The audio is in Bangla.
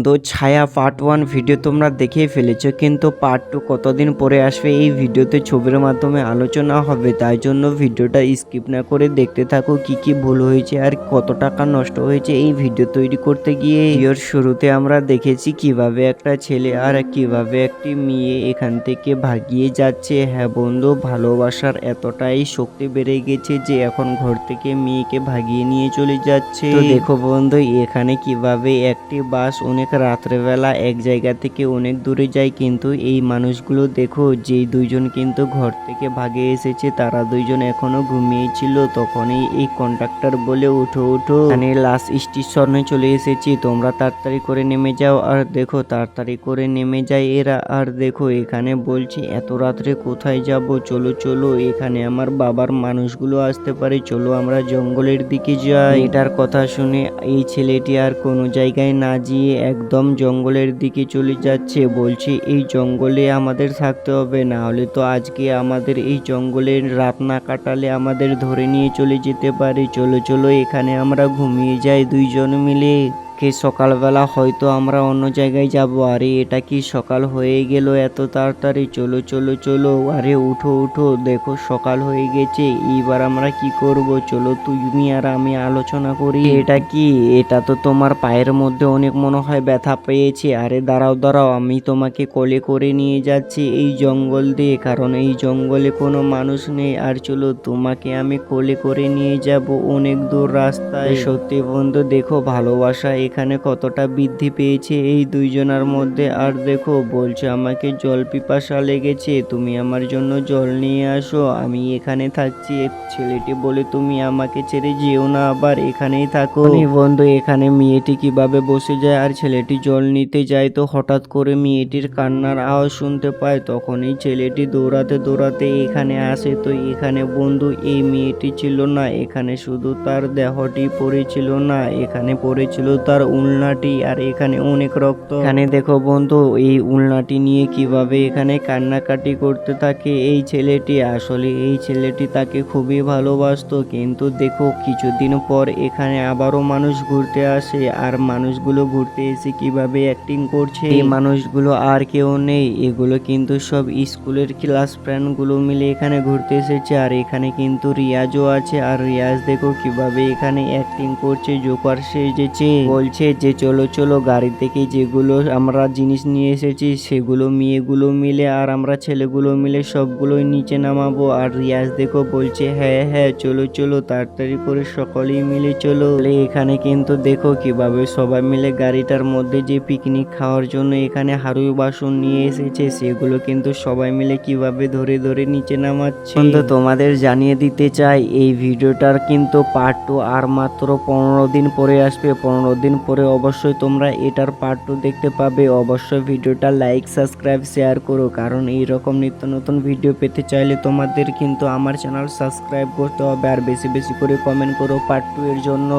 বন্ধু, ছায়া পার্ট 1 ভিডিও তোমরা দেখেই ফেলেছো, কিন্তু পার্ট 2 কতদিন পরে আসবে এই ভিডিওতে ছবির মাধ্যমে আলোচনা হবে। তাই জন্য ভিডিওটা স্কিপ না করে দেখতে থাকো, কি কি ভুল হয়েছে আর কত টাকা নষ্ট হয়েছে এই ভিডিও তৈরি করতে গিয়ে। ভিডিওর শুরুতে আমরা দেখেছি কিভাবে একটা ছেলে আর কিভাবে একটি মেয়ে এখান থেকে ভাগিয়ে যাচ্ছে। হ্যাঁ বন্ধু, ভালোবাসার এতটাই শক্তি বেড়ে গেছে যে এখন ঘর থেকে মেয়েকে ভাগিয়ে নিয়ে চলে যাচ্ছে। তো দেখো বন্ধু, এখানে কিভাবে একটি বাস অনেক রাত্রেবেলা এক জায়গা থেকে অনেক দূরে যায়, কিন্তু এই মানুষগুলো দেখো, যে দুইজন কিন্তু ঘর থেকে ভাগে এসেছে তারা দুইজন এখনো ঘুমিয়েছিল। তখনই এই কন্ডাক্টর বলে, উঠো উঠো, এখানে লাস্ট স্টেশনে চলে এসেছি, তোমরা তাড়াতাড়ি করে নেমে যাও। আর দেখো তাড়াতাড়ি করে নেমে যায় এরা। আর দেখো এখানে বলছে, এত রাত্রে কোথায় যাব, চলো চলো, এখানে আমার বাবার মানুষগুলো আসতে পারে, চলো আমরা জঙ্গলের দিকে যাই। এটার কথা শুনে এই ছেলেটি আর কোনো জায়গায় না গিয়ে একদম জঙ্গলের দিকে চলে যাচ্ছে। বলছে এই জঙ্গলে আমাদের থাকতে হবে, না হলে তো আজকে আমাদের এই জঙ্গলের রাত না কাটালে আমাদের ধরে নিয়ে চলে যেতে পারে। চলো চলো, এখানে আমরা ঘুমিয়ে যাই দুইজন মিলে। সকালবেলা হয়তো আমরা অন্য জায়গায় যাব। আরে এটা কি সকাল হয়ে গেল এত তাড়াতাড়ি? চলো চলো চলো, আরে উঠো উঠো, দেখো সকাল হয়ে গেছে, এইবার আমরা কি করব? চলো তুমি আর আমি আলোচনা করি। এটা কি? এটা তো তোমার পায়ের মধ্যে অনেক মনে হয় ব্যথা পেয়েছে। আরে দাঁড়াও দাঁড়াও, আমি তোমাকে কোলে করে নিয়ে যাচ্ছি এই জঙ্গল দিয়ে, কারণ এই জঙ্গলে কোনো মানুষ নেই। আর চলো, তোমাকে আমি কোলে করে নিয়ে যাব অনেক দূর রাস্তায়। সত্যি বন্ধু, দেখো ভালোবাসা এখানে কতটা বৃদ্ধি পেয়েছে এই দুইজনের মধ্যে। আর দেখো বলছে, আমাকে জল পিপাসা লেগেছে, তুমি আমার জন্য জল নিয়ে আসো, আমি এখানে থাকছি। ছেলেটি বলে, তুমি আমাকে ছেড়ে যেও না, আবার এখানেই থাকো। বন্ধু, এখানে মেয়েটি কিভাবে বসে যায় আর ছেলেটি জল নিতে যায়, তো হঠাৎ করে মেয়েটির কান্নার আওয়াজ শুনতে পায়। তখনই ছেলেটি দৌড়াতে দৌড়াতে এখানে আসে। তো এখানে বন্ধু, এই মেয়েটি ছিল না, এখানে শুধু তার দেহটি পড়েছিল না, এখানে পড়েছিল তার উলনাটি। আর এখানে অনেক রক্ত। এখানে দেখো বন্ধু, এই উলনাটি নিয়ে কিভাবে এখানে কান্নাকাটি করতে থাকে এই ছেলেটি। আসলে এই ছেলেটি তাকে খুবই ভালোবাসতো, কিন্তু দেখো কিছুদিন পর এখানে আবারও মানুষ ঘুরতে আসে। আর মানুষগুলো ঘুরতে এসে কিভাবে অ্যাক্টিং করছে, এই মানুষগুলো আর কেউ নেই, এগুলো কিন্তু সব স্কুলের ক্লাস ফ্রেন্ড গুলো মিলে এখানে ঘুরতে এসেছে। আর এখানে কিন্তু রিয়াজও আছে। আর রিয়াজ দেখো কিভাবে এখানে অ্যাক্টিং করছে, জোকার সেজেছে। বলছে যে চলো চলো, গাড়ি থেকে যেগুলো আমরা জিনিস নিয়ে এসেছি সেগুলো মেয়েগুলো মিলে আর আমরা ছেলেগুলো মিলে সবগুলোই নিচে নামাবো। আর রিয়াজ দেখো বলছে, হ্যাঁ হ্যাঁ চলো চলো, তাড়াতাড়ি করে সকলেই মিলে চলো। এখানে কিন্তু দেখো কিভাবে সবাই মিলে গাড়িটার মধ্যে যে পিকনিক খাওয়ার জন্য এখানে হাড়ু বাসন নিয়ে এসেছে সেগুলো কিন্তু সবাই মিলে কিভাবে ধরে ধরে নিচে নামাচ্ছে। কিন্তু তোমাদের জানিয়ে দিতে চাই, এই ভিডিওটার কিন্তু পার্ট 2 আর মাত্র 15 দিন পরে আসবে। 15 দিন পরে অবশ্যই তোমরা এটার পার্ট 2 দেখতে পাবে। অবশ্যই ভিডিওটা লাইক সাবস্ক্রাইব শেয়ার করো, কারণ এইরকম নিত্য নতুন ভিডিও পেতে চাইলে তোমাদের কিন্তু আমার চ্যানেল সাবস্ক্রাইব করতে হবে। আর বেশি বেশি করে কমেন্ট করো পার্ট 2 এর জন্য।